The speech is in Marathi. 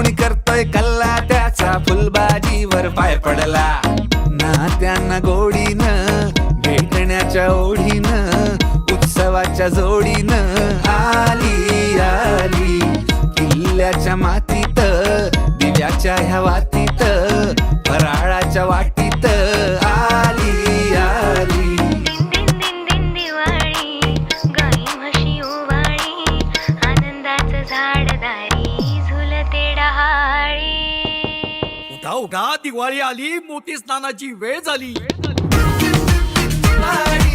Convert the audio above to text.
कुणी करतोय कल्ला त्याचा फुलबाजीवर पाय पडला. नात्यांना गोडीनं भेटण्याच्या ओढीनं उत्सवाच्या जोडीनं आली आली किल्ल्याच्या मातीत दिव्याच्या ह्या वातीत फराळाच्या वाटीत आली आली. दिन दिन दिन दिवाळी गाई म्हशी ओवाळी आनंदाचं झाड दारी झुलते डहाळी. उठा उठा, दिवाळी आली, मोती स्नानाची वेळ झाली. आली